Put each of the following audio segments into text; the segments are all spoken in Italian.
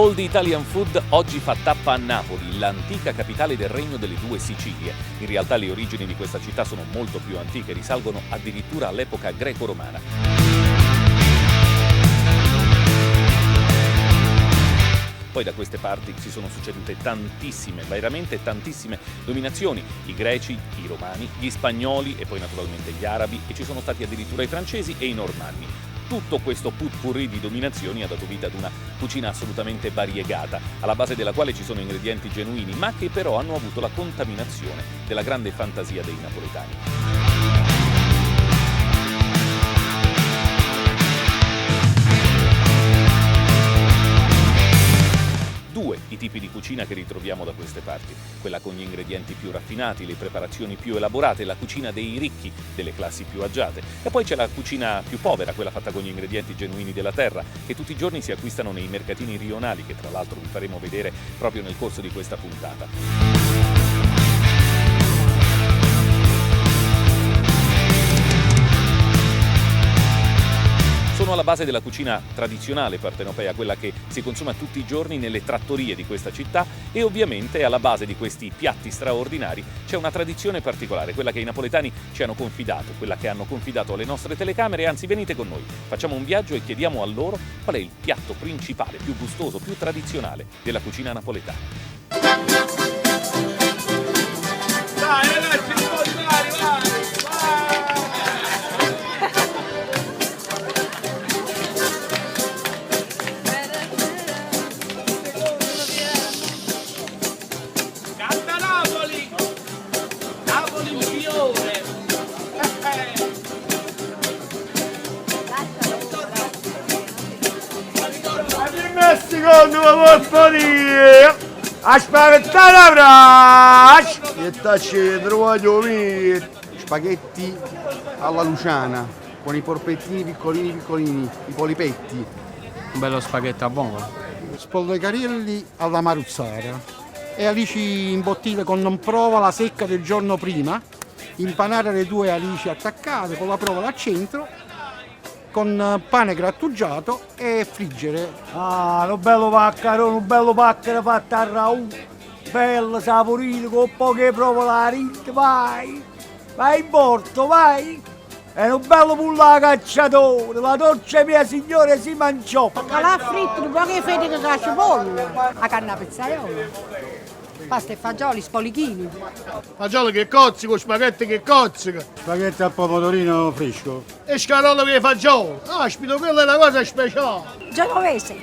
All the Italian Food oggi fa tappa a Napoli, l'antica capitale del Regno delle Due Sicilie. In realtà le origini di questa città sono molto più antiche, risalgono addirittura all'epoca greco-romana. Poi da queste parti si sono succedute tantissime, veramente tantissime dominazioni, i greci, i romani, gli spagnoli e poi naturalmente gli arabi, e ci sono stati addirittura i francesi e i normanni. Tutto questo potpourri di dominazioni ha dato vita ad una cucina assolutamente variegata, alla base della quale ci sono ingredienti genuini, ma che però hanno avuto la contaminazione della grande fantasia dei napoletani. Due i tipi di cucina che ritroviamo da queste parti: quella con gli ingredienti più raffinati, le preparazioni più elaborate, la cucina dei ricchi, delle classi più agiate, e poi c'è la cucina più povera, quella fatta con gli ingredienti genuini della terra, che tutti i giorni si acquistano nei mercatini rionali, che tra l'altro vi faremo vedere proprio nel corso di questa puntata. Sono alla base della cucina tradizionale partenopea, quella che si consuma tutti i giorni nelle trattorie di questa città, e ovviamente alla base di questi piatti straordinari c'è una tradizione particolare, quella che i napoletani ci hanno confidato, quella che hanno confidato alle nostre telecamere. Anzi, venite con noi, facciamo un viaggio e chiediamo a loro qual è il piatto principale, più gustoso, più tradizionale della cucina napoletana. Dai ragazzi, vai! Secondo me portare aspettare avrà e tacci trovato spaghetti alla luciana con i porpettini piccolini, i polipetti, Un bello spaghetto a vongole. spolvecarielli alla maruzzara e alici imbottite con non provola secca del giorno prima, impanare le due alici attaccate con la provola al centro, con pane grattugiato e friggere. Ah, un bello pacchero fatto a raù, bello saporito con poche provolari, vai in porto, vai! È un bello pulla cacciatore, la dolce mia signora si mangiò. Calà fritto, poche fette che caccia pollo, la canna pizzaiola, pasta e fagioli, spolichini. Fagioli che cozzico, spaghetti che cozzica. Spaghetti al pomodorino fresco. E scarollo che fagioli. Aspito, quella è una cosa speciale. Genovese.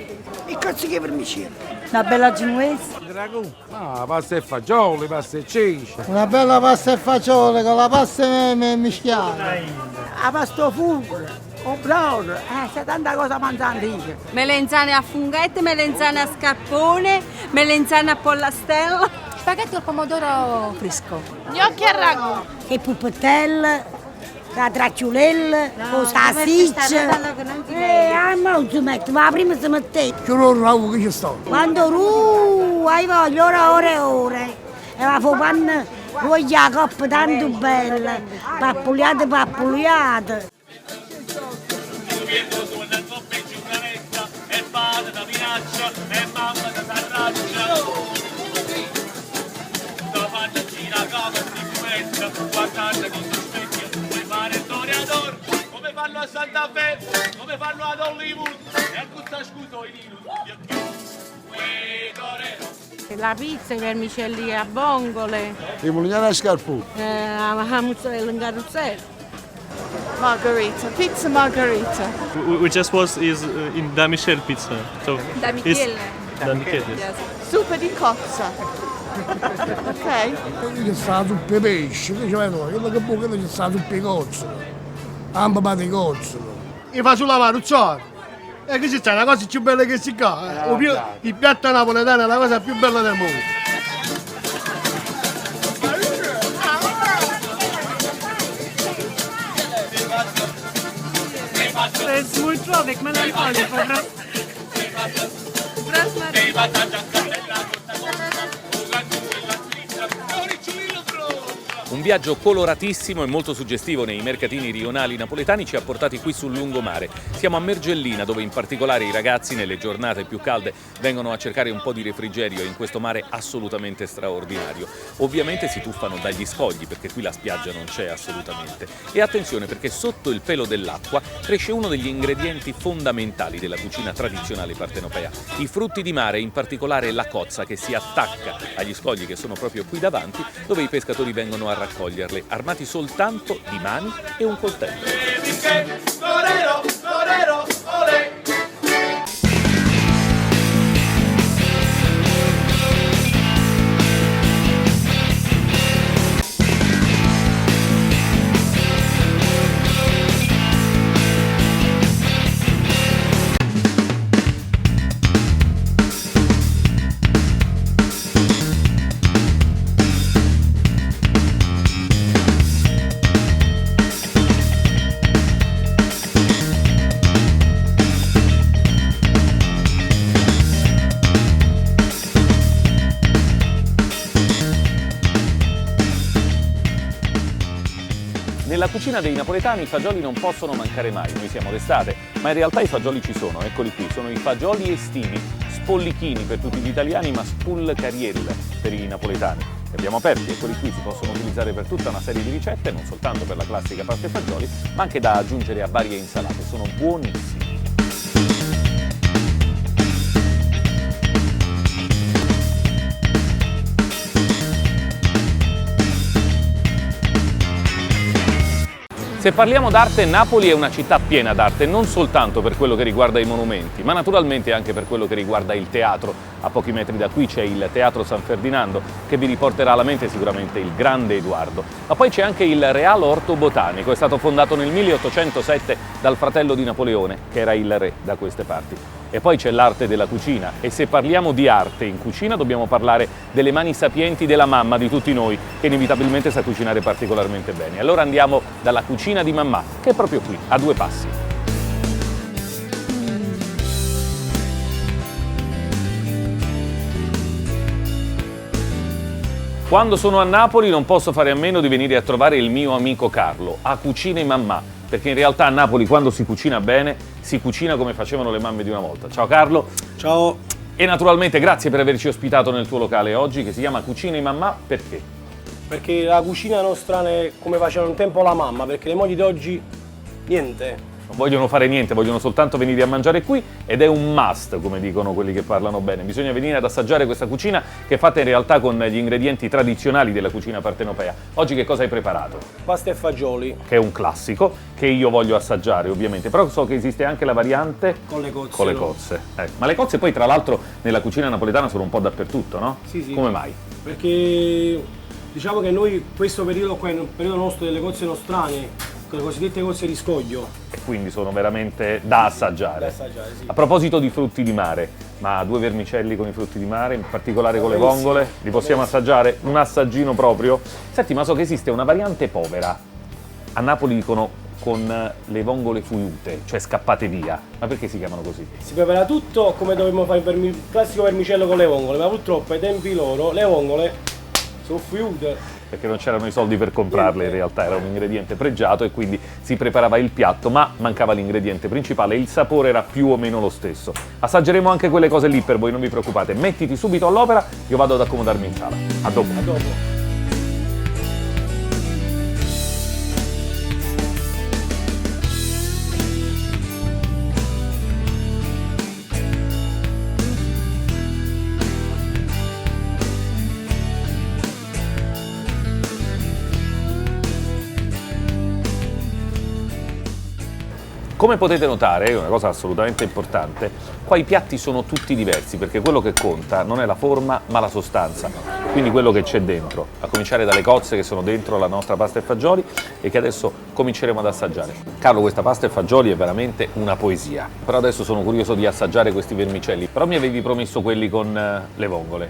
E cozziche per miciere. Una bella genovese. Dragù. Ah, pasta e fagioli, pasta e ceci. Una bella pasta e fagioli con la pasta mischiata. La pasta fungo, un brodo, c'è tanta cosa mangiante. Melenzane a funghetto, melenzane a scarpone, melenzane a pollastella. Spaghetti al pomodoro fresco. Gnocchi a ragù. E puppetelle, la tracciulella, con salsiccia. Non si mette, ma prima si metteva. Che loro che ci sto. Quando hai voglia, ore. E la fa panna, voglia la coppa tanto bella, pappuliate. Come fanno a Santa Fe, come fanno ad Hollywood, e a cosa scuso i linus. La pizza, i vermicelli a vongole, I mulignani a scarpù. la mozzarella in carrozzella. Margherita, pizza margherita. We just was in Da Michel pizza. So Da Michele. Da Michele. Yes. Zuppa di cozza. Ok? C'è stato tutti i pesci, che c'è noi, quello che buca c'è stato tutti i cozzoli. Ampa di cozzoli. E fa sulla maruzzata. E che c'è una cosa più bella che si fa. Il piatto napoletano è la cosa più bella del mondo. Es muy traurig, melancholico. Un Un viaggio coloratissimo e molto suggestivo nei mercatini rionali napoletani ci ha portati qui sul lungomare. Siamo a Mergellina, dove in particolare i ragazzi nelle giornate più calde vengono a cercare un po' di refrigerio in questo mare assolutamente straordinario. Ovviamente si tuffano dagli scogli, perché qui la spiaggia non c'è assolutamente. E attenzione, perché sotto il pelo dell'acqua cresce uno degli ingredienti fondamentali della cucina tradizionale partenopea. I frutti di mare, in particolare la cozza, che si attacca agli scogli che sono proprio qui davanti, dove i pescatori vengono a raccoglierle, armati soltanto di mani e un coltello. Nella cucina dei napoletani i fagioli non possono mancare mai, noi siamo d'estate, ma in realtà i fagioli ci sono, eccoli qui, sono i fagioli estivi, spollichini per tutti gli italiani, ma spulcarielle per i napoletani. Li abbiamo aperti, eccoli qui, si possono utilizzare per tutta una serie di ricette, non soltanto per la classica pasta e fagioli, ma anche da aggiungere a varie insalate, sono buonissimi. Se parliamo d'arte, Napoli è una città piena d'arte, non soltanto per quello che riguarda i monumenti, ma naturalmente anche per quello che riguarda il teatro. A pochi metri da qui c'è il Teatro San Ferdinando, che vi riporterà alla mente sicuramente il grande Edoardo. Ma poi c'è anche il Real Orto Botanico, è stato fondato nel 1807 dal fratello di Napoleone, che era il re da queste parti. E poi c'è l'arte della cucina, e se parliamo di arte in cucina dobbiamo parlare delle mani sapienti della mamma di tutti noi, che inevitabilmente sa cucinare particolarmente bene. Allora andiamo dalla cucina di mamma, che è proprio qui, a due passi. Quando sono a Napoli non posso fare a meno di venire a trovare il mio amico Carlo, a Cucine Mamma, perché in realtà a Napoli quando si cucina bene, si cucina come facevano le mamme di una volta. Ciao Carlo. Ciao. E naturalmente grazie per averci ospitato nel tuo locale oggi, che si chiama Cucine Mamma, perché? Perché la cucina nostra è come faceva un tempo la mamma, perché le mogli di oggi, niente. Non vogliono fare niente, vogliono soltanto venire a mangiare qui, ed è un must, come dicono quelli che parlano bene. Bisogna venire ad assaggiare questa cucina, che è fatta in realtà con gli ingredienti tradizionali della cucina partenopea. Oggi che cosa hai preparato? Pasta e fagioli. Che è un classico, che io voglio assaggiare ovviamente, però so che esiste anche la variante con le cozze. Con le cozze. Ma le cozze poi tra l'altro nella cucina napoletana sono un po' dappertutto, no? Sì, sì. Come mai? Perché diciamo che noi questo periodo qua è un periodo nostro delle cozze nostrane, con le cosiddette cozze di scoglio. E quindi sono veramente da assaggiare. Da assaggiare, sì. A proposito di frutti di mare, ma 2 vermicelli con i frutti di mare, in particolare con le vongole, li possiamo assaggiare? Un assaggino proprio? Senti, ma so che esiste una variante povera. A Napoli dicono con le vongole fuiute, cioè scappate via. Ma perché si chiamano così? Si prepara tutto come dovremmo fare il classico vermicello con le vongole, ma purtroppo ai tempi loro le vongole sono fuiute. Perché non c'erano i soldi per comprarle, in realtà era un ingrediente pregiato e quindi si preparava il piatto, ma mancava l'ingrediente principale, il sapore era più o meno lo stesso. Assaggeremo anche quelle cose lì per voi, non vi preoccupate, mettiti subito all'opera, io vado ad accomodarmi in sala. A dopo. A dopo. Come potete notare, è una cosa assolutamente importante, qua i piatti sono tutti diversi, perché quello che conta non è la forma ma la sostanza, quindi quello che c'è dentro, a cominciare dalle cozze che sono dentro la nostra pasta e fagioli e che adesso cominceremo ad assaggiare. Carlo, questa pasta e fagioli è veramente una poesia, però adesso sono curioso di assaggiare questi vermicelli, però mi avevi promesso quelli con le vongole.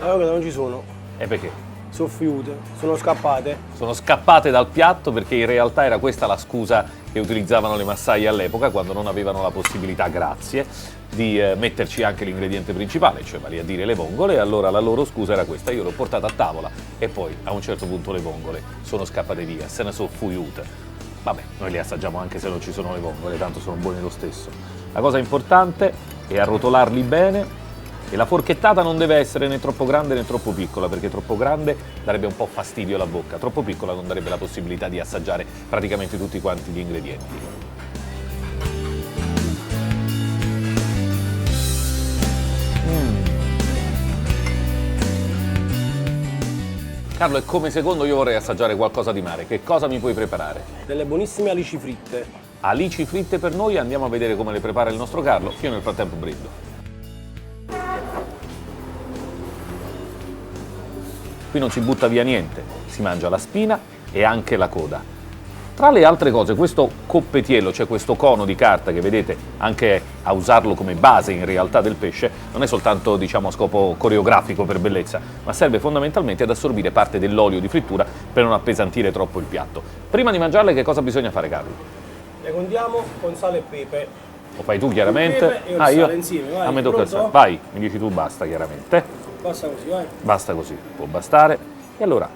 Allora non ci sono. E perché? soffiute, sono scappate. Sono scappate dal piatto perché in realtà era questa la scusa che utilizzavano le massaie all'epoca quando non avevano la possibilità, grazie, di metterci anche l'ingrediente principale, cioè vale a dire le vongole, e allora la loro scusa era questa: io l'ho portata a tavola e poi a un certo punto le vongole sono scappate via, se ne sono fuiute. Vabbè, noi le assaggiamo anche se non ci sono le vongole, tanto sono buone lo stesso. La cosa importante è arrotolarli bene. E la forchettata non deve essere né troppo grande né troppo piccola, perché troppo grande darebbe un po' fastidio alla bocca, troppo piccola non darebbe la possibilità di assaggiare praticamente tutti quanti gli ingredienti. Carlo, e come secondo io vorrei assaggiare qualcosa di mare. Che cosa mi puoi preparare? Delle buonissime alici fritte. Alici fritte per noi, andiamo a vedere come le prepara il nostro Carlo. Io nel frattempo brindo. Qui non si butta via niente, si mangia la spina e anche la coda. Tra le altre cose, questo coppetiello, cioè questo cono di carta che vedete anche a usarlo come base in realtà del pesce, non è soltanto, diciamo, a scopo coreografico per bellezza, ma serve fondamentalmente ad assorbire parte dell'olio di frittura per non appesantire troppo il piatto. Prima di mangiarle che cosa bisogna fare, Carlo? Le condiamo con sale e pepe. Lo fai tu chiaramente? Pepe e il sale insieme, vai. A me tocca il sale. Vai, mi dici tu basta chiaramente. Basta così, vai. Basta così, può bastare. E allora,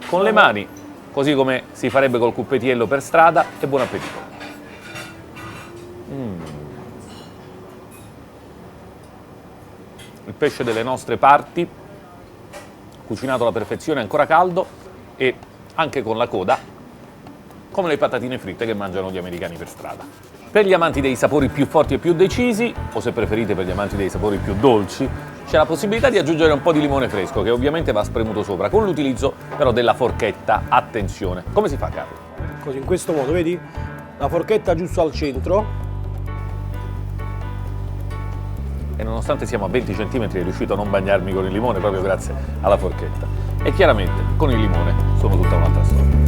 con le mani, così come si farebbe col cuppetiello per strada, e buon appetito. Il pesce delle nostre parti, cucinato alla perfezione, ancora caldo, e anche con la coda, come le patatine fritte che mangiano gli americani per strada. Per gli amanti dei sapori più forti e più decisi, o se preferite per gli amanti dei sapori più dolci, c'è la possibilità di aggiungere un po' di limone fresco, che ovviamente va spremuto sopra, con l'utilizzo però della forchetta. Attenzione. Come si fa, Carlo? Così, in questo modo, vedi? La forchetta giusto al centro. E nonostante siamo a 20 cm è riuscito a non bagnarmi con il limone proprio grazie alla forchetta. E chiaramente con il limone sono tutta un'altra storia.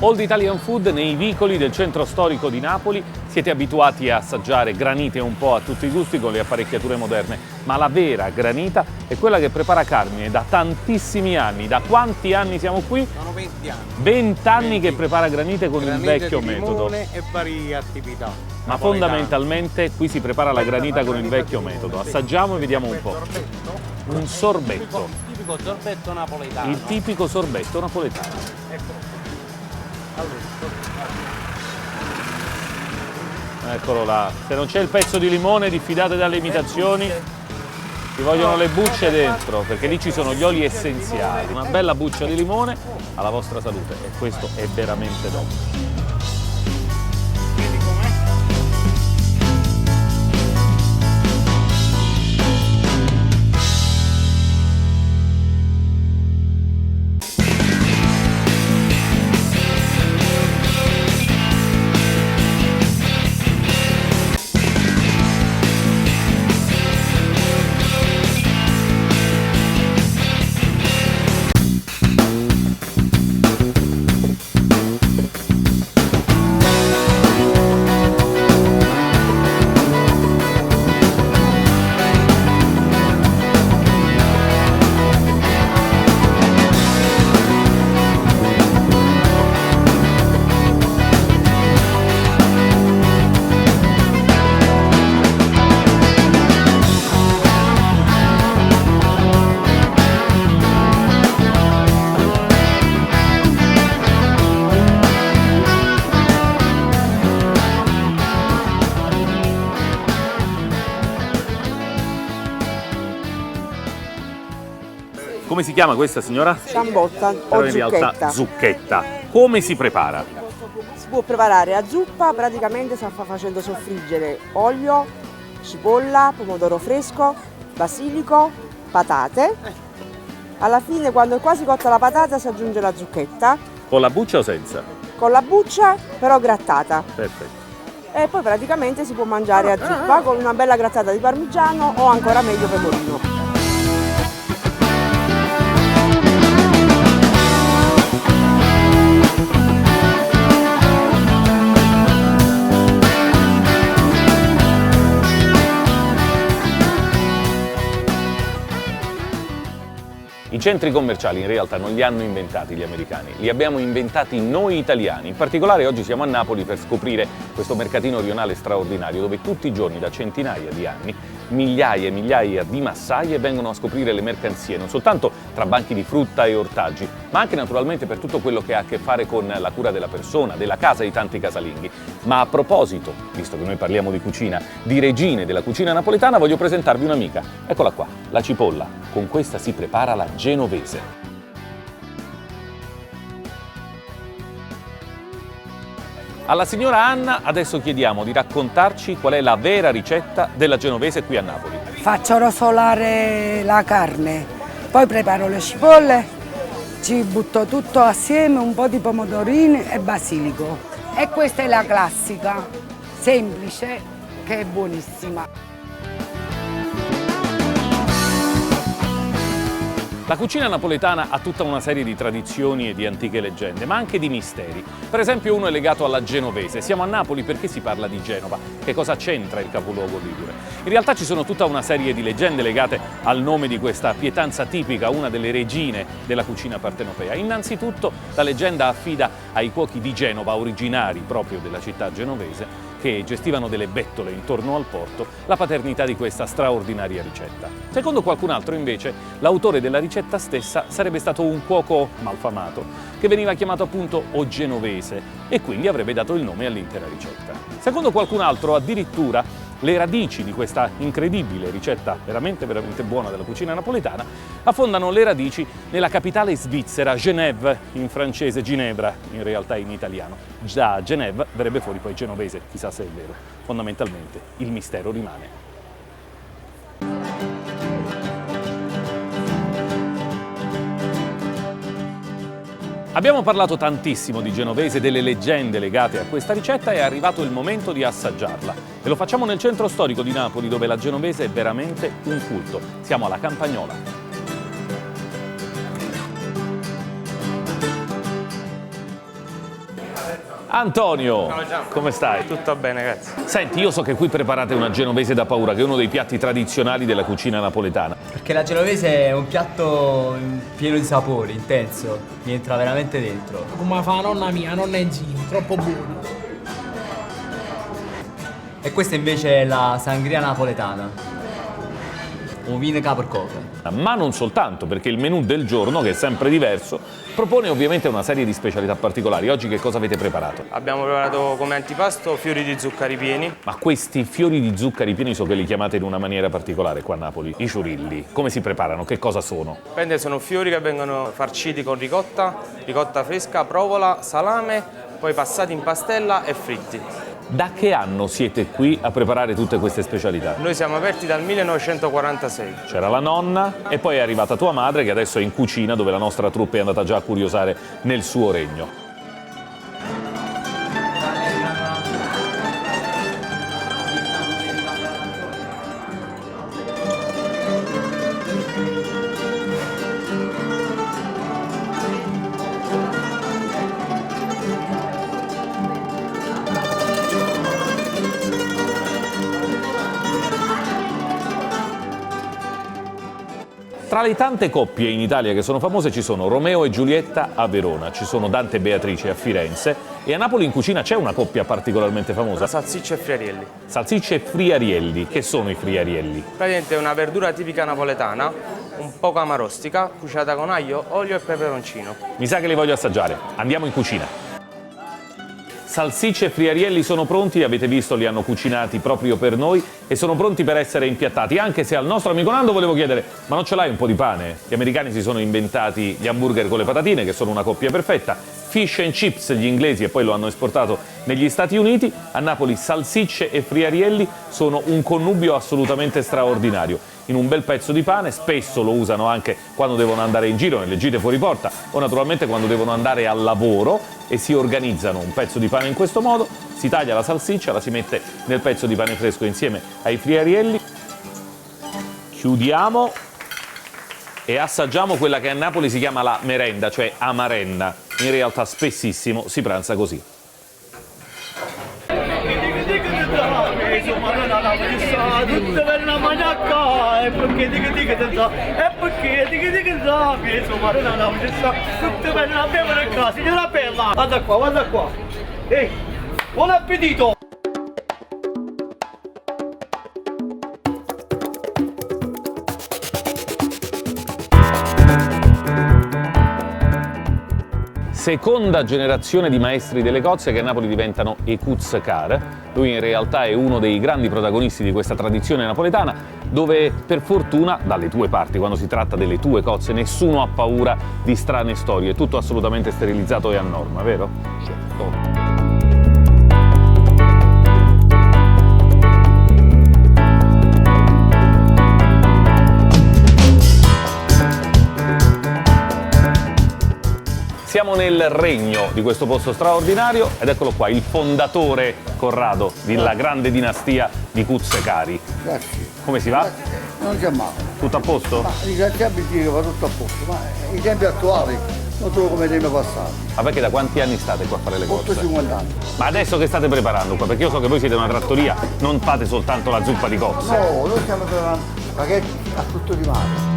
Old Italian Food, nei vicoli del centro storico di Napoli, siete abituati a assaggiare granite un po' a tutti i gusti con le apparecchiature moderne, ma la vera granita è quella che prepara Carmine da tantissimi anni. Da quanti anni siamo qui? Sono 20 anni. 20 anni che prepara granite con il vecchio di metodo. limone e varie attività. Ma fondamentalmente qui si prepara la granita con il vecchio metodo. Assaggiamo e vediamo un po'. Un sorbetto. Il tipico sorbetto napoletano. Il tipico sorbetto napoletano. Ecco. Eccolo là. Se non c'è il pezzo di limone, diffidate dalle imitazioni. Ci vogliono le bucce dentro, perché lì ci sono gli oli essenziali. Una bella buccia di limone alla vostra salute, e questo è veramente top. Come si chiama questa signora? Ciambotta Però o in realtà zucchetta. zucchetta. Come si prepara? può preparare la zuppa, praticamente si fa facendo soffriggere olio, cipolla, pomodoro fresco, basilico, patate. Alla fine, quando è quasi cotta la patata, si aggiunge la zucchetta. Con la buccia o senza? Con la buccia, però grattata. Perfetto. E poi praticamente si può mangiare a zuppa con una bella grattata di parmigiano o ancora meglio pecorino. I centri commerciali in realtà non li hanno inventati gli americani, li abbiamo inventati noi italiani. In particolare oggi siamo a Napoli per scoprire questo mercatino rionale straordinario dove tutti i giorni da centinaia di anni migliaia e migliaia di massaie vengono a scoprire le mercanzie, non soltanto tra banchi di frutta e ortaggi, ma anche naturalmente per tutto quello che ha a che fare con la cura della persona, della casa di tanti casalinghi. Ma a proposito, visto che noi parliamo di cucina, di regine della cucina napoletana, voglio presentarvi un'amica. Eccola qua, la cipolla. Con questa si prepara la genovese. Alla signora Anna adesso chiediamo di raccontarci qual è la vera ricetta della genovese qui a Napoli. Faccio rosolare la carne, poi preparo le cipolle, ci butto tutto assieme, un po' di pomodorini e basilico. E questa è la classica, semplice, che è buonissima. La cucina napoletana ha tutta una serie di tradizioni e di antiche leggende, ma anche di misteri. Per esempio uno è legato alla genovese. Siamo a Napoli perché si parla di Genova. Che cosa c'entra il capoluogo ligure? In realtà ci sono tutta una serie di leggende legate al nome di questa pietanza tipica, una delle regine della cucina partenopea. Innanzitutto la leggenda affida ai cuochi di Genova, originari proprio della città genovese, che gestivano delle bettole intorno al porto, la paternità di questa straordinaria ricetta. Secondo qualcun altro, invece, l'autore della ricetta stessa sarebbe stato un cuoco malfamato, che veniva chiamato appunto o genovese e quindi avrebbe dato il nome all'intera ricetta. Secondo qualcun altro, addirittura, le radici di questa incredibile ricetta veramente buona della cucina napoletana affondano le radici nella capitale svizzera, Genève, in francese, Ginevra, in realtà in italiano. Da Genève verrebbe fuori poi genovese, chissà se è vero. Fondamentalmente il mistero rimane. Abbiamo parlato tantissimo di genovese, delle leggende legate a questa ricetta, è arrivato il momento di assaggiarla. E lo facciamo nel centro storico di Napoli, dove la genovese è veramente un culto. Siamo alla Campagnola. Antonio, come stai? Tutto bene, grazie. Senti, io so che qui preparate una genovese da paura, che è uno dei piatti tradizionali della cucina napoletana. Perché la genovese è un piatto pieno di sapori, intenso, mi entra veramente dentro. Come fa la nonna mia, nonna Enzino, troppo buono. E questa invece è la sangria napoletana. Un vino caporcofe. Ma non soltanto, perché il menù del giorno, che è sempre diverso, propone ovviamente una serie di specialità particolari. Oggi che cosa avete preparato? Abbiamo preparato come antipasto fiori di zuccheri pieni. Ma questi fiori di zuccheri pieni so che li chiamate in una maniera particolare qua a Napoli, i ciurilli. Come si preparano? Che cosa sono? Sono fiori che vengono farciti con ricotta fresca, provola, salame, poi passati in pastella e fritti. Da che anno siete qui a preparare tutte queste specialità? Noi siamo aperti dal 1946. C'era la nonna e poi è arrivata tua madre che adesso è in cucina dove la nostra troupe è andata già a curiosare nel suo regno. Tra le tante coppie in Italia che sono famose ci sono Romeo e Giulietta a Verona, ci sono Dante e Beatrice a Firenze e a Napoli in cucina c'è una coppia particolarmente famosa. Salsicce e friarielli. Salsicce e friarielli. Che sono i friarielli? Praticamente è una verdura tipica napoletana, un poco amarostica, cucinata con aglio, olio e peperoncino. Mi sa che li voglio assaggiare. Andiamo in cucina. salsicce e friarielli sono pronti, li avete visto, li hanno cucinati proprio per noi e sono pronti per essere impiattati, anche se al nostro amico Nando volevo chiedere, ma non ce l'hai un po' di pane? Gli americani si sono inventati gli hamburger con le patatine, che sono una coppia perfetta, fish and chips gli inglesi e poi lo hanno esportato negli Stati Uniti, a Napoli salsicce e friarielli sono un connubio assolutamente straordinario. In un bel pezzo di pane, spesso lo usano anche quando devono andare in giro, nelle gite fuori porta o naturalmente quando devono andare al lavoro e si organizzano un pezzo di pane in questo modo, si taglia la salsiccia, la si mette nel pezzo di pane fresco insieme ai friarielli, chiudiamo e assaggiamo quella che a Napoli si chiama la merenda, cioè amarenda. In realtà spessissimo si pranza così. Tutte per una manacca e perché insomma non la tutte per una bevere a casa, signora bella, guarda qua, ehi, buon appetito! Seconda generazione di maestri delle cozze che a Napoli diventano Ekutzkar. Lui in realtà è uno dei grandi protagonisti di questa tradizione napoletana, dove per fortuna, dalle tue parti, quando si tratta delle tue cozze, nessuno ha paura di strane storie, è tutto assolutamente sterilizzato e a norma, vero? Certo. Siamo nel regno di questo posto straordinario ed eccolo qua, il fondatore Corrado della grande dinastia di Ekutzkari. Grazie. Come si va? Grazie. Non c'è male. Tutto a posto? Ma i tempi dico va tutto a posto, ma i tempi attuali non sono come i tempi passati. Ma perché da quanti anni state qua a fare le cozze? 50 anni. Ma adesso che state preparando qua? Perché io so che voi siete una trattoria, non fate soltanto la zuppa di cozze. No, noi stiamo preparando spaghetti a tutto di mare.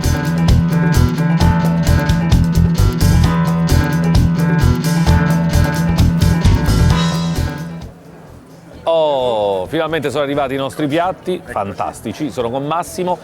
Oh, finalmente sono arrivati i nostri piatti, fantastici, sono con Massimo,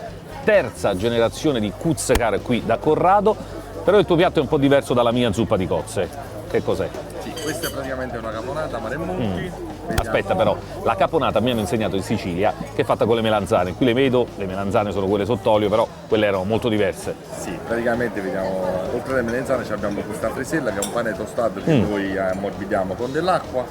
terza generazione di Ekutzkar qui da Corrado, però il tuo piatto è un po' diverso dalla mia zuppa di cozze. Che cos'è? Sì, questa è praticamente una caponata maremmonti. Aspetta però, la caponata mi hanno insegnato in Sicilia che è fatta con le melanzane, qui le vedo, le melanzane sono quelle sott'olio, però quelle erano molto diverse. Sì, praticamente vediamo, oltre alle melanzane abbiamo questa frisella che è un pane tostato che noi ammorbidiamo con dell'acqua,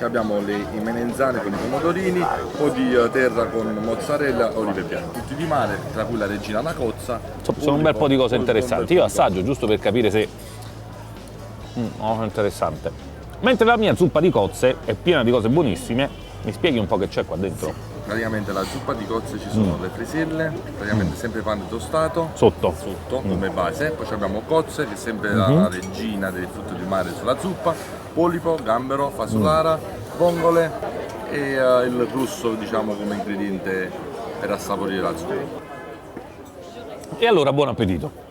abbiamo i melanzane con i pomodorini, un po' di terra con mozzarella e olive bianche, tutti di mare, tra cui la regina la cozza. Sono un bel po' di cose interessanti, io assaggio giusto per capire se... Oh, interessante. Mentre la mia zuppa di cozze è piena di cose buonissime, mi spieghi un po' che c'è qua dentro? Sì, praticamente la zuppa di cozze ci sono le friselle, praticamente sempre pane tostato sotto come base, poi abbiamo cozze che è sempre la regina del frutto di mare sulla zuppa, polipo, gambero, fasolara, vongole e il russo diciamo come ingrediente per assaporire la zuppa. E allora buon appetito!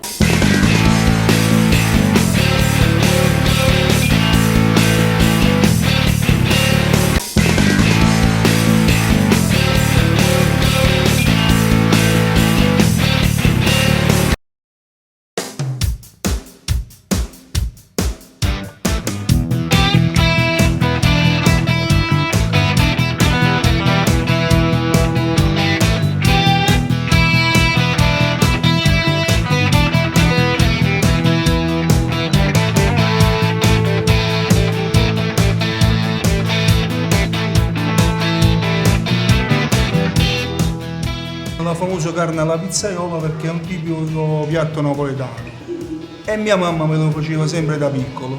La famosa carne alla pizzaiola perché è un tipico piatto napoletano e mia mamma me lo faceva sempre da piccolo.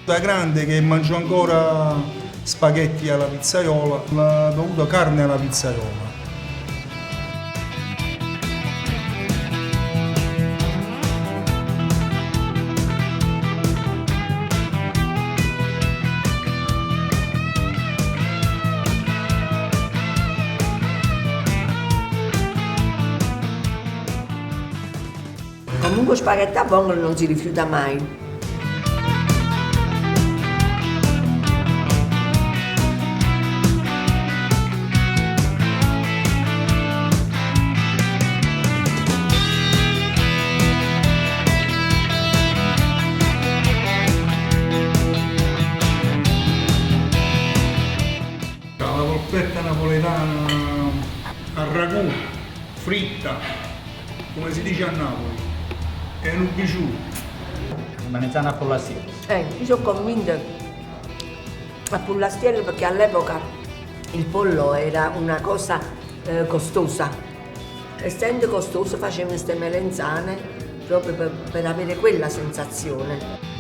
Da grande che mangio ancora spaghetti alla pizzaiola, l'ho dovuta carne alla pizzaiola. Comunque spaghetti a vongole non si rifiuta mai. era a ragù, fritta, come si dice a Napoli, e un bijou. Melanzana a pollastiello. Io sono convinta a pollastiello perché all'epoca il pollo era una cosa costosa. Essendo costoso facevano queste melenzane proprio per avere quella sensazione.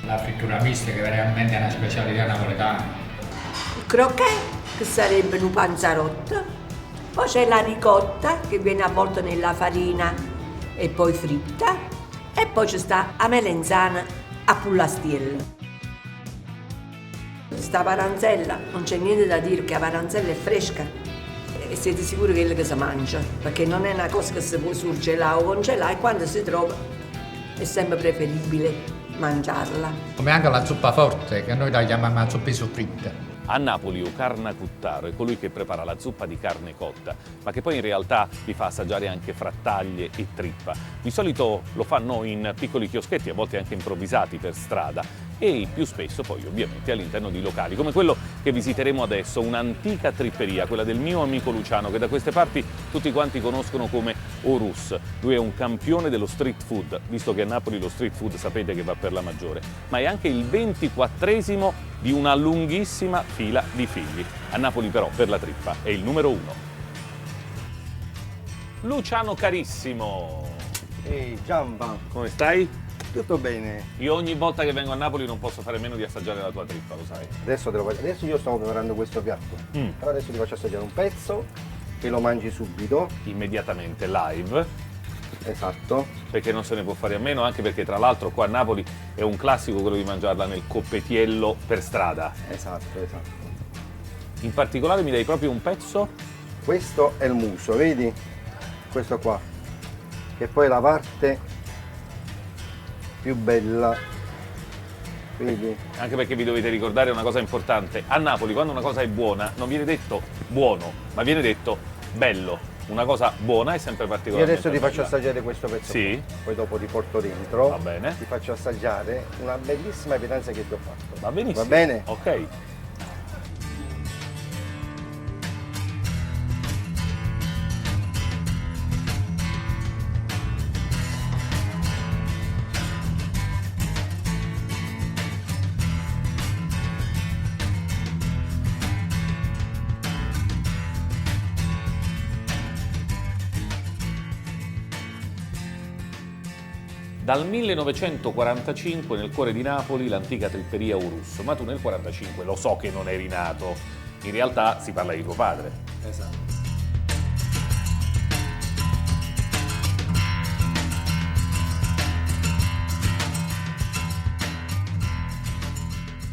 La frittura mista che veramente è una specialità napoletana. Il croquet, che sarebbe un panzarotto, poi c'è la ricotta che viene avvolta nella farina e poi fritta, e poi ci sta la melenzana a pollastiello. Sta paranzella, non c'è niente da dire che la paranzella è fresca e siete sicuri che è quella che si mangia, perché non è una cosa che si può surgelare o congelare, e quando si trova è sempre preferibile mangiarla. Come anche la zuppa forte, che noi la chiamiamo la zuppa soffritta. A Napoli o carnacuttaro è colui che prepara la zuppa di carne cotta, ma che poi in realtà vi fa assaggiare anche frattaglie e trippa. Di solito lo fanno in piccoli chioschetti, a volte anche improvvisati per strada, e più spesso poi ovviamente all'interno di locali, come quello che visiteremo adesso, un'antica tripperia, quella del mio amico Luciano, che da queste parti tutti quanti conoscono come Orus. Lui è un campione dello street food, visto che a Napoli lo street food sapete che va per la maggiore, ma è anche il 24esimo di una lunghissima fila di figli. A Napoli però per la trippa è il numero 1. Luciano carissimo! Ehi Giamba, come stai? Tutto bene. Io ogni volta che vengo a Napoli non posso fare meno di assaggiare la tua trippa, lo sai. Adesso io sto preparando questo piatto. Però adesso ti faccio assaggiare un pezzo e lo mangi subito. Immediatamente, live. Esatto. Perché non se ne può fare a meno, anche perché tra l'altro qua a Napoli è un classico quello di mangiarla nel coppetiello per strada. Esatto. In particolare mi dai proprio un pezzo? Questo è il muso, vedi? Questo qua. Che poi è la parte più bella, vedi? Anche perché vi dovete ricordare una cosa importante: a Napoli quando una cosa è buona non viene detto buono, ma viene detto bello. Una cosa buona è sempre Io particolarmente adesso ti faccio bella. assaggiare questo pezzo. Sì. Poi dopo ti porto dentro. Va bene. Ti faccio assaggiare una bellissima pietanza che ti ho fatto. Va benissimo. Va bene? Ok. Dal 1945 nel cuore di Napoli l'antica tripperia Orus, ma tu nel 45 lo so che non eri nato, in realtà si parla di tuo padre. Esatto.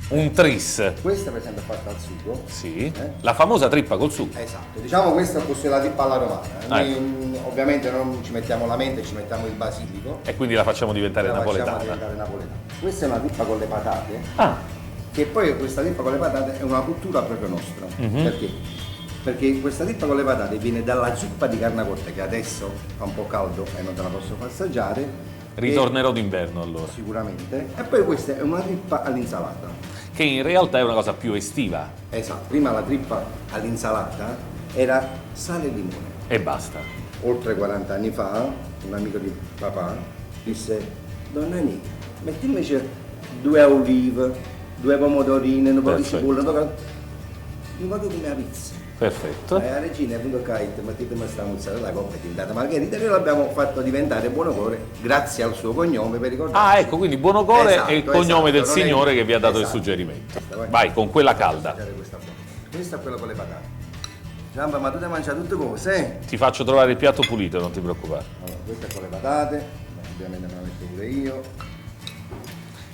Un tris. Questa per esempio è fatta al sugo. Sì. La famosa trippa col sugo. Esatto. Diciamo questa fosse la trippa alla romana. Noi ovviamente non ci mettiamo la mente, ci mettiamo il basilico. E quindi la facciamo diventare napoletana. Questa è una trippa con le patate. Che poi questa trippa con le patate è una cultura proprio nostra. Perché? Perché questa trippa con le patate viene dalla zuppa di carne cotta, che adesso fa un po' caldo e non te la posso far assaggiare. Ritornerò d'inverno allora. Sicuramente. E poi questa è una trippa all'insalata. Che in realtà è una cosa più estiva. Esatto, prima la trippa all'insalata era sale e limone. E basta. Oltre 40 anni fa, un amico di papà disse: Donna Nì, metti invece 2 olive, 2 pomodorine, un po' di cipolla, mi vado come la pizza. Perfetto. La regina è venuta qua e mettete sta mozzarella, la coppa è diventata margherita, e noi l'abbiamo fatto diventare Buonocore grazie al suo cognome, per ricordare. Ah, ecco, quindi Buonocore Esatto, è il cognome del non signore è- che vi ha dato esatto. il suggerimento. Vai. Vai, con quella calda. Questa è quella con le patate. Giamba, ma tu ti mangi tutte cose, Ti faccio trovare il piatto pulito, non ti preoccupare. Allora, questa è con le patate, ovviamente me la metto pure io.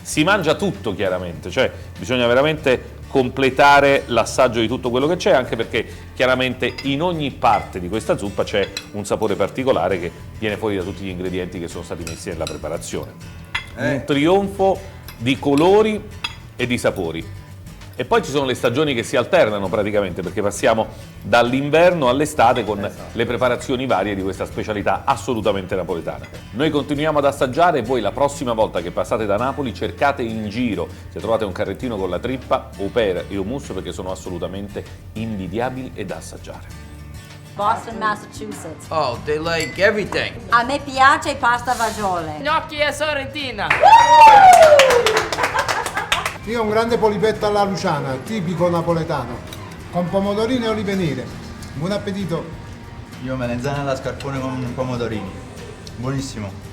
Si mangia tutto chiaramente, cioè bisogna veramente completare l'assaggio di tutto quello che c'è, anche perché chiaramente in ogni parte di questa zuppa c'è un sapore particolare che viene fuori da tutti gli ingredienti che sono stati messi nella preparazione. Un trionfo di colori e di sapori. E poi ci sono le stagioni che si alternano praticamente, perché passiamo dall'inverno all'estate con le preparazioni varie di questa specialità assolutamente napoletana. Noi continuiamo ad assaggiare e voi la prossima volta che passate da Napoli cercate in giro, se trovate un carrettino con la trippa, au pair e hummus, perché sono assolutamente invidiabili e da assaggiare. Boston, Massachusetts. Oh, they like everything. A me piace pasta fagiole. Gnocchi e sorrentina. Io ho un grande polipetto alla Luciana, tipico napoletano, con pomodorini e olive nere. Buon appetito! Io melanzana alla scarpone con pomodorini. Buonissimo.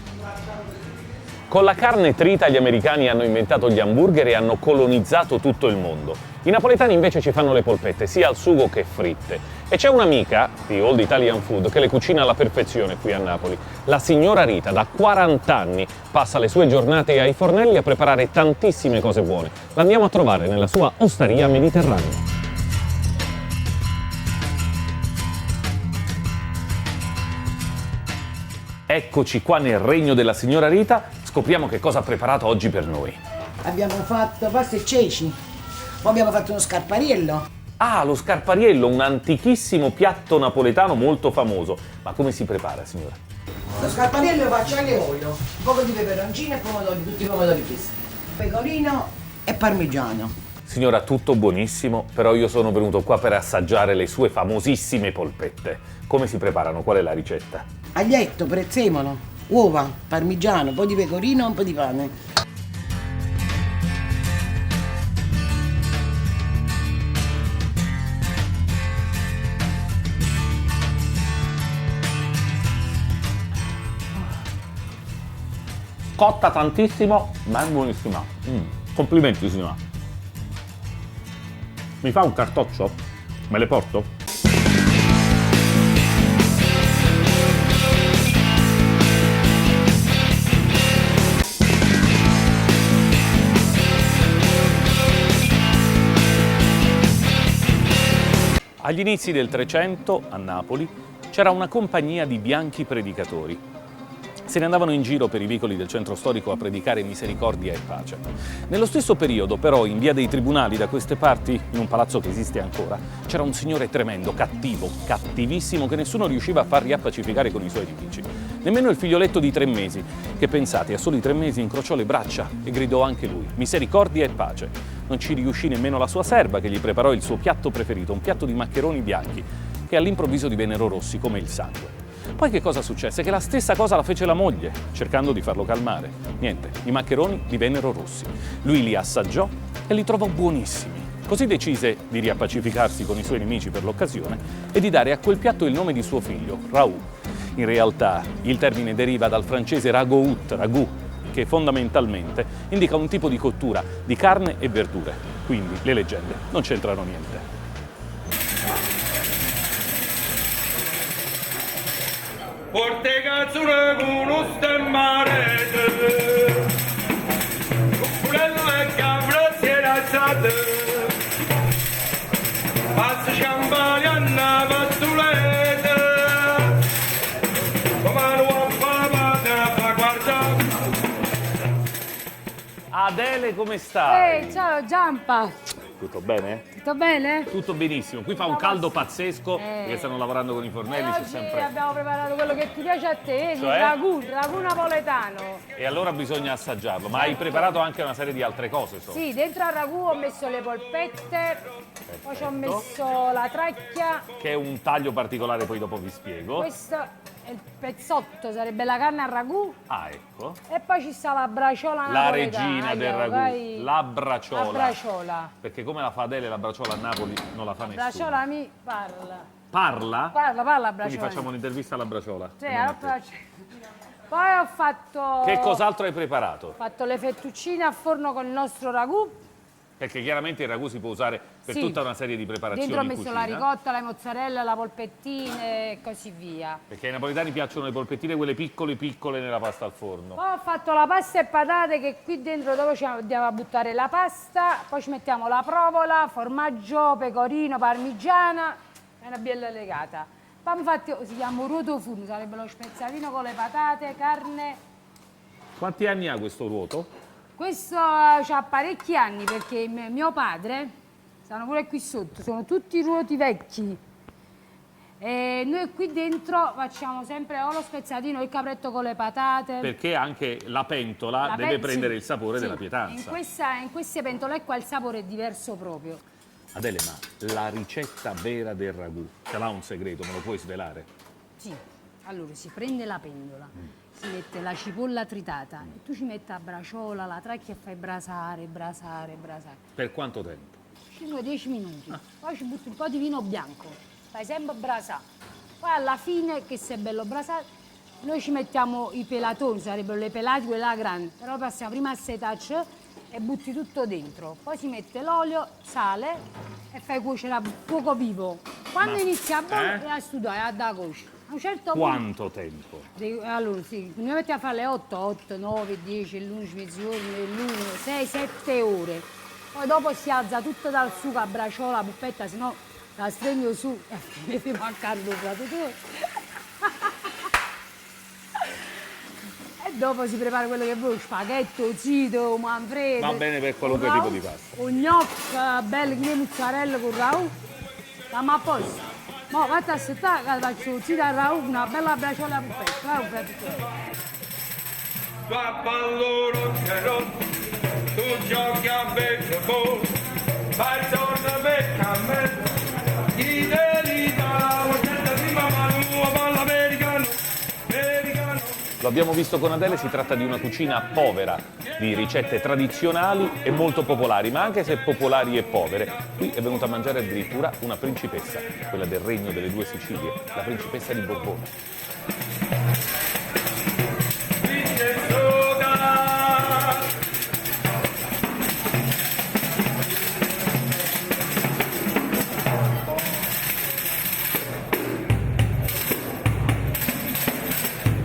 Con la carne trita gli americani hanno inventato gli hamburger e hanno colonizzato tutto il mondo. I napoletani invece ci fanno le polpette, sia al sugo che fritte. E c'è un'amica di Old Italian Food che le cucina alla perfezione qui a Napoli. La signora Rita, da 40 anni, passa le sue giornate ai fornelli a preparare tantissime cose buone. L'andiamo a trovare nella sua osteria mediterranea. Eccoci qua nel regno della signora Rita, scopriamo che cosa ha preparato oggi per noi. Abbiamo fatto pasta e ceci, poi abbiamo fatto uno scarpariello. Ah, lo scarpariello, un antichissimo piatto napoletano molto famoso. Ma come si prepara, signora? Lo scarpariello lo faccio anche olio, un po' di peperoncino e pomodori, tutti i pomodori freschi, pecorino e parmigiano. Signora, tutto buonissimo, però io sono venuto qua per assaggiare le sue famosissime polpette. Come si preparano? Qual è la ricetta? Aglietto, prezzemolo, uova, parmigiano, un po' di pecorino e un po' di pane. Cotta tantissimo, ma è buonissima. Complimenti, signora. Mi fa un cartoccio? Me le porto? Agli inizi del Trecento, a Napoli, c'era una compagnia di bianchi predicatori. Se ne andavano in giro per i vicoli del centro storico a predicare misericordia e pace. Nello stesso periodo, però, in via dei Tribunali, da queste parti, in un palazzo che esiste ancora, c'era un signore tremendo, cattivo, cattivissimo, che nessuno riusciva a far riappacificare con i suoi nemici. Nemmeno il figlioletto di 3 mesi, che pensate, a soli 3 mesi incrociò le braccia e gridò anche lui, misericordia e pace. Non ci riuscì nemmeno la sua serva, che gli preparò il suo piatto preferito, un piatto di maccheroni bianchi, che all'improvviso divennero rossi come il sangue. Poi che cosa successe? Che la stessa cosa la fece la moglie, cercando di farlo calmare. Niente, i maccheroni divennero rossi. Lui li assaggiò e li trovò buonissimi. Così decise di riappacificarsi con i suoi nemici per l'occasione e di dare a quel piatto il nome di suo figlio, Raoult. In realtà il termine deriva dal francese ragout, ragù, che fondamentalmente indica un tipo di cottura di carne e verdure. Quindi le leggende non c'entrano niente. Porte cazzone con uno stemmarete, Cucurello e capra si era alzate, pazzi scampani a Navazzulete, come lo papà te la fa guardare. Adele, come stai? Ciao Giampa, Tutto bene? tutto bene? Tutto benissimo. Qui fa un caldo pazzesco perché stanno lavorando con i fornelli, c'è Oggi sempre... abbiamo preparato quello che ti piace a te, Cioè? il ragù napoletano. E allora bisogna assaggiarlo. Ma hai preparato anche una serie di altre cose, so. Sì, dentro al ragù ho messo le polpette, poi ci ho messo la tracchia, Che è un taglio particolare, poi dopo vi spiego. questo è il pezzotto, sarebbe la carne al ragù, Ah, ecco. e poi ci sta la braciola La napoletana. regina del ragù, vai. la braciola. La braciola. Perché come la fa Adele, la braciola a Napoli non la fa La nessuno. braciola mi parla. Parla? Parla la Quindi braciola. facciamo un'intervista alla braciola. Sì, la braciola. Poi ho fatto... Che cos'altro hai preparato? Ho fatto le fettuccine a forno con il nostro ragù. Perché chiaramente il ragù si può usare per Sì. tutta una serie di preparazioni Dentro ho in messo cucina. la ricotta, la mozzarella, la polpettine e così via. Perché ai napoletani piacciono le polpettine, quelle piccole piccole nella pasta al forno. Poi ho fatto la pasta e patate, che qui dentro dopo ci andiamo a buttare la pasta, poi ci mettiamo la provola, formaggio, pecorino, parmigiana e una biella legata. Poi infatti si chiama ruoto furno, sarebbe lo spezzatino con le patate, carne. Quanti anni ha questo ruoto? Questo ha parecchi anni perché mio padre stanno pure qui sotto, sono tutti ruoti vecchi. E noi qui dentro facciamo sempre o lo spezzatino o il capretto con le patate. Perché anche la pentola deve prendere il sapore della pietanza. In queste pentole qua il sapore è diverso proprio. Adele, ma la ricetta vera del ragù, ce l'ha un segreto, me lo puoi svelare? Sì, allora si prende la pentola, si mette la cipolla tritata e tu ci metti la braciola, la tracchi e fai brasare. Per quanto tempo? Ci sono 10 minuti, poi ci butti un po' di vino bianco, fai sempre brasare. Poi alla fine, che se è bello brasato, noi ci mettiamo i pelatoni, sarebbero le pelati, quella grande, però passiamo prima al setaccio e butti tutto dentro. Poi si mette l'olio, sale e fai cuocere a fuoco vivo. Quando inizia a bollire, a studiare, a da cuocere. A un certo quanto tempo? Allora sì, noi mettiamo a fare le 8, 9, 10, l'11, mezzogiorno, l'1, 6, 7 ore. Poi dopo si alza tutto dal sugo a braciola, a puppetta, sennò la stregno su e mi fa mancare il plato. E dopo si prepara quello che vuoi, spaghetto, zito, manfredo. Va bene per qualunque tipo di pasta. Un gnocco, bello, che mozzarella con ragù. Stiamo a posto. Mo' vatti a aspettare che faccio zito al ragù, una bella braciola a puppetta. Papà loro c'ero, tu giochi a baseball, fai torna becca a me, chi delita, prima mano, balla americano. Lo abbiamo visto con Adele, si tratta di una cucina povera di ricette tradizionali e molto popolari, ma anche se popolari e povere, qui è venuta a mangiare addirittura una principessa, quella del regno delle due Sicilie, la principessa di Borbone.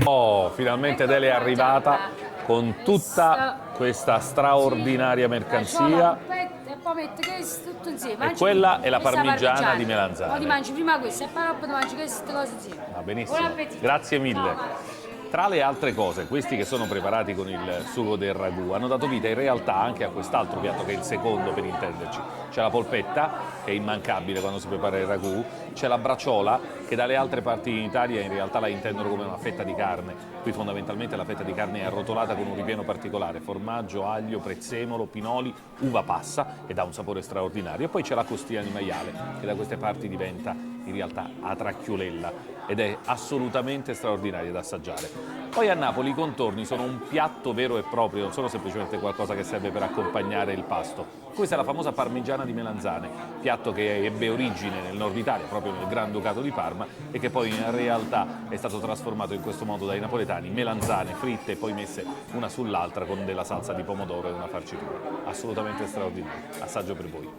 Oh, finalmente Adele è arrivata con tutta questa straordinaria mercanzia. E poi metti questo tutto insieme. E quella è la parmigiana di melanzane. Poi ti mangi prima questo e poi dopo ti mangi queste cose insieme. Va benissimo. Buon appetito. Grazie mille. Tra le altre cose, questi che sono preparati con il sugo del ragù hanno dato vita in realtà anche a quest'altro piatto che è il secondo per intenderci. C'è la polpetta, che è immancabile quando si prepara il ragù, c'è la braciola, che dalle altre parti in Italia in realtà la intendono come una fetta di carne. Qui fondamentalmente la fetta di carne è arrotolata con un ripieno particolare, formaggio, aglio, prezzemolo, pinoli, uva passa e dà un sapore straordinario. E poi c'è la costiglia di maiale, che da queste parti diventa in realtà a tracchiolella ed è assolutamente straordinaria da assaggiare. Poi a Napoli i contorni sono un piatto vero e proprio, non sono semplicemente qualcosa che serve per accompagnare il pasto. Questa è la famosa parmigiana di melanzane, piatto che ebbe origine nel nord Italia, proprio nel Granducato di Parma, e che poi in realtà è stato trasformato in questo modo dai napoletani, melanzane fritte e poi messe una sull'altra con della salsa di pomodoro e una farcitura. Assolutamente straordinario. Assaggio per voi.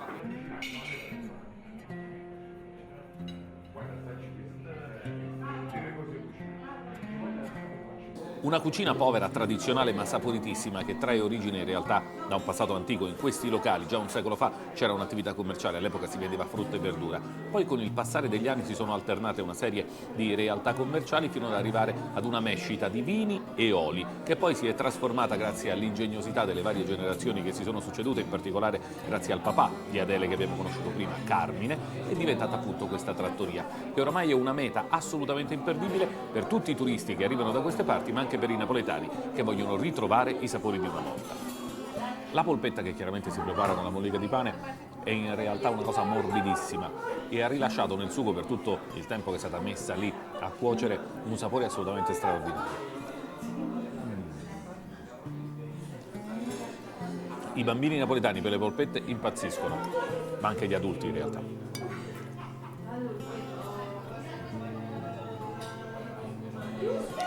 Una cucina povera, tradizionale ma saporitissima che trae origine in realtà da un passato antico. In questi locali già un secolo fa c'era un'attività commerciale, all'epoca si vendeva frutta e verdura. Poi con il passare degli anni si sono alternate una serie di realtà commerciali fino ad arrivare ad una mescita di vini e oli che poi si è trasformata grazie all'ingegnosità delle varie generazioni che si sono succedute, in particolare grazie al papà di Adele che abbiamo conosciuto prima, Carmine, è diventata appunto questa trattoria che ormai è una meta assolutamente imperdibile per tutti i turisti che arrivano da queste parti, ma anche per i napoletani che vogliono ritrovare i sapori di una volta. La polpetta, che chiaramente si prepara con la mollica di pane, è in realtà una cosa morbidissima e ha rilasciato nel sugo per tutto il tempo che è stata messa lì a cuocere un sapore assolutamente straordinario. I bambini napoletani per le polpette impazziscono, ma anche gli adulti in realtà.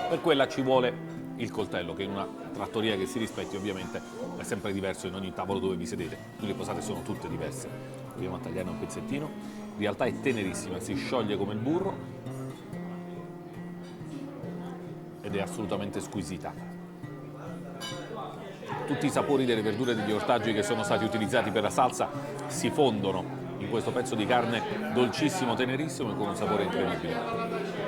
Per quella ci vuole il coltello, che in una trattoria che si rispetti ovviamente è sempre diverso in ogni tavolo dove vi sedete. Qui le posate sono tutte diverse. Proviamo a tagliare un pezzettino. In realtà è tenerissima, si scioglie come il burro ed è assolutamente squisita. Tutti i sapori delle verdure e degli ortaggi che sono stati utilizzati per la salsa si fondono in questo pezzo di carne dolcissimo, tenerissimo e con un sapore incredibile.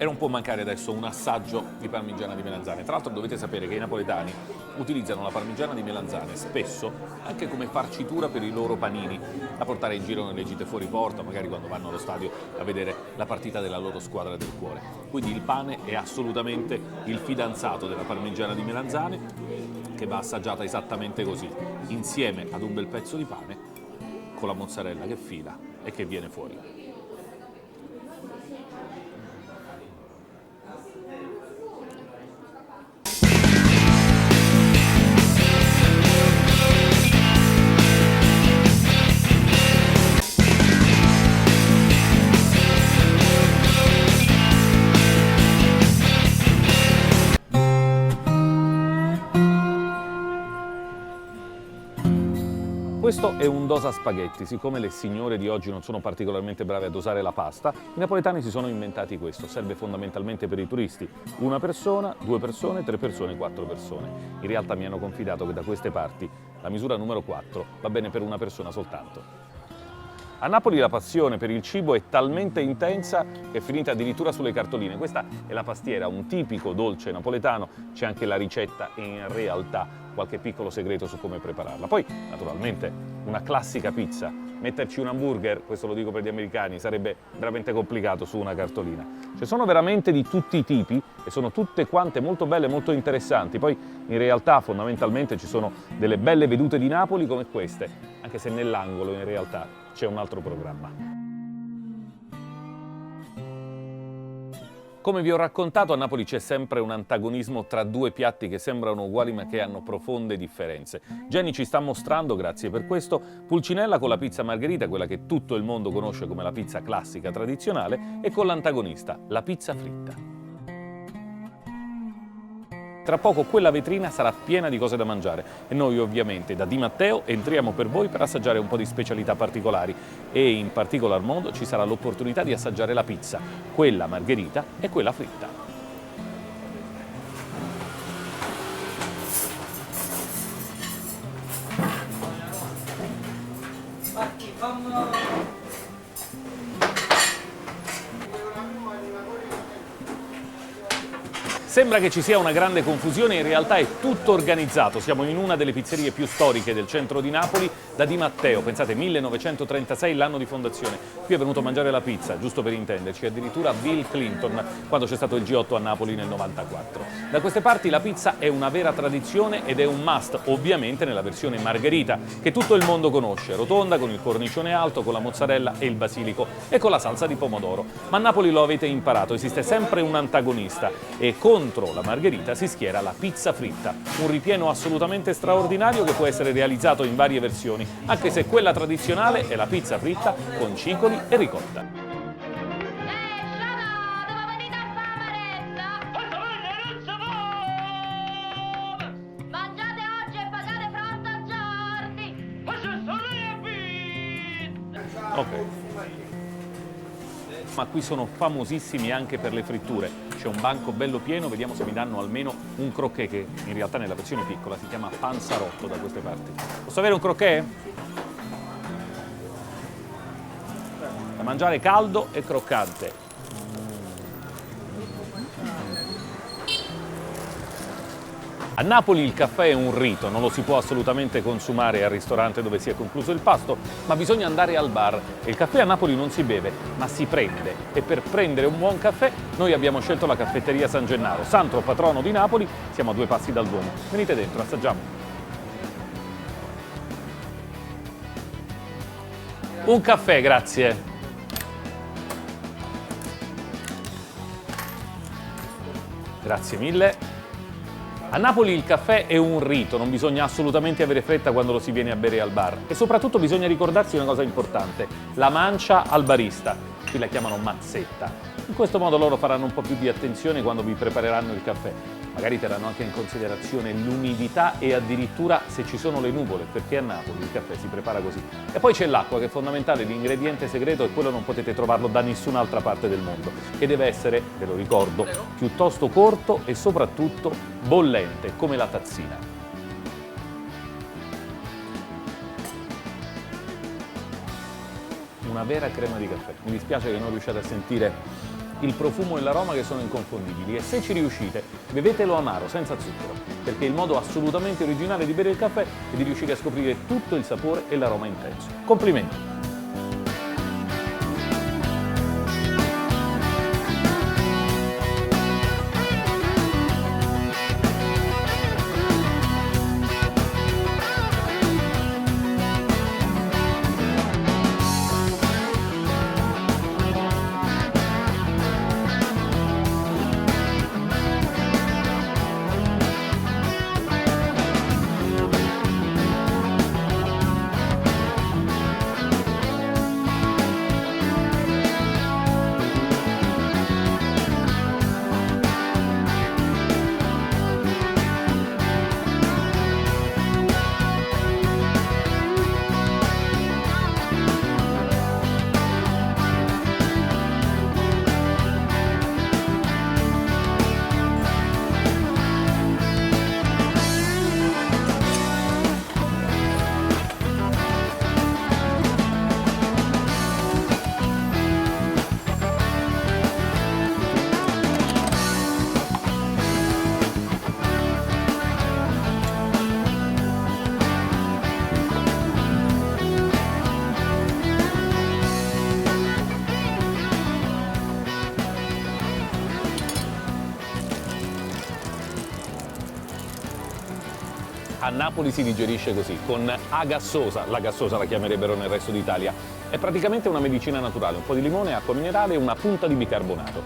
E non può mancare adesso un assaggio di parmigiana di melanzane. Tra l'altro dovete sapere che i napoletani utilizzano la parmigiana di melanzane spesso anche come farcitura per i loro panini, da portare in giro nelle gite fuori porta, magari quando vanno allo stadio a vedere la partita della loro squadra del cuore. Quindi il pane è assolutamente il fidanzato della parmigiana di melanzane, che va assaggiata esattamente così, insieme ad un bel pezzo di pane con la mozzarella che fila e che viene fuori. Questo è un dosa spaghetti. Siccome le signore di oggi non sono particolarmente brave a dosare la pasta, i napoletani si sono inventati questo. Serve fondamentalmente per i turisti. Una persona, 2 persone, 3 persone, 4 persone. In realtà mi hanno confidato che da queste parti la misura numero 4 va bene per una persona soltanto. A Napoli la passione per il cibo è talmente intensa che è finita addirittura sulle cartoline. Questa è la pastiera, un tipico dolce napoletano, c'è anche la ricetta e in realtà qualche piccolo segreto su come prepararla. Poi, naturalmente, una classica pizza. Metterci un hamburger, questo lo dico per gli americani, sarebbe veramente complicato su una cartolina. Ci sono veramente di tutti i tipi e sono tutte quante molto belle e molto interessanti. Poi, in realtà, fondamentalmente ci sono delle belle vedute di Napoli come queste, anche se nell'angolo, in realtà, c'è un altro programma. Come vi ho raccontato, a Napoli c'è sempre un antagonismo tra 2 piatti che sembrano uguali ma che hanno profonde differenze. Jenny ci sta mostrando, grazie per questo, Pulcinella con la pizza margherita, quella che tutto il mondo conosce come la pizza classica tradizionale, e con l'antagonista, la pizza fritta. Tra poco quella vetrina sarà piena di cose da mangiare e noi ovviamente da Di Matteo entriamo per voi per assaggiare un po' di specialità particolari e in particolar modo ci sarà l'opportunità di assaggiare la pizza, quella margherita e quella fritta. Sembra che ci sia una grande confusione, in realtà è tutto organizzato. Siamo in una delle pizzerie più storiche del centro di Napoli, da Di Matteo. Pensate, 1936 l'anno di fondazione. Qui è venuto a mangiare la pizza, giusto per intenderci, addirittura Bill Clinton quando c'è stato il G8 a Napoli nel 94. Da queste parti la pizza è una vera tradizione ed è un must, ovviamente nella versione margherita, che tutto il mondo conosce, rotonda, con il cornicione alto, con la mozzarella e il basilico e con la salsa di pomodoro. Ma a Napoli lo avete imparato, esiste sempre un antagonista e contro la margherita si schiera la pizza fritta, un ripieno assolutamente straordinario che può essere realizzato in varie versioni, anche se quella tradizionale è la pizza fritta con cicoli e ricotta. Ok. Ma qui sono famosissimi anche per le fritture. C'è un banco bello pieno, vediamo se mi danno almeno un croquet che in realtà nella versione piccola si chiama panzarotto da queste parti. Posso avere un croquet? Da mangiare caldo e croccante. A Napoli il caffè è un rito, non lo si può assolutamente consumare al ristorante dove si è concluso il pasto, ma bisogna andare al bar. Il caffè a Napoli non si beve, ma si prende. E per prendere un buon caffè noi abbiamo scelto la caffetteria San Gennaro, santo patrono di Napoli, siamo a 2 passi dal Duomo. Venite dentro, assaggiamo. Un caffè, grazie. Grazie mille. A Napoli il caffè è un rito, non bisogna assolutamente avere fretta quando lo si viene a bere al bar e soprattutto bisogna ricordarsi una cosa importante, la mancia al barista, qui la chiamano mazzetta. In questo modo loro faranno un po' più di attenzione quando vi prepareranno il caffè, magari terranno anche in considerazione l'umidità e addirittura se ci sono le nuvole, perché a Napoli il caffè si prepara così. E poi c'è l'acqua che è fondamentale, l'ingrediente segreto e quello non potete trovarlo da nessun'altra parte del mondo e deve essere, ve lo ricordo, piuttosto corto e soprattutto bollente, come la tazzina. Una vera crema di caffè. Mi dispiace che non riusciate a sentire il profumo e l'aroma che sono inconfondibili, e se ci riuscite bevetelo amaro, senza zucchero, perché il modo assolutamente originale di bere il caffè è di riuscire a scoprire tutto il sapore e l'aroma intenso. Complimenti! A Napoli si digerisce così, con agassosa, la gassosa la chiamerebbero nel resto d'Italia. È praticamente una medicina naturale, un po' di limone, acqua minerale e una punta di bicarbonato.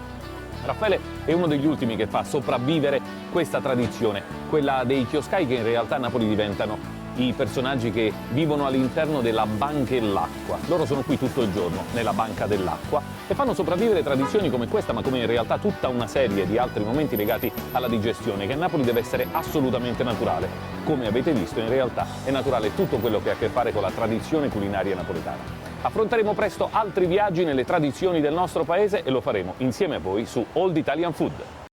Raffaele è uno degli ultimi che fa sopravvivere questa tradizione, quella dei chioschai, che in realtà a Napoli diventano i personaggi che vivono all'interno della Banchell'acqua. Loro sono qui tutto il giorno, nella banca dell'acqua, e fanno sopravvivere tradizioni come questa, ma come in realtà tutta una serie di altri momenti legati alla digestione, che a Napoli deve essere assolutamente naturale. Come avete visto, in realtà è naturale tutto quello che ha a che fare con la tradizione culinaria napoletana. Affronteremo presto altri viaggi nelle tradizioni del nostro paese e lo faremo insieme a voi su Old Italian Food.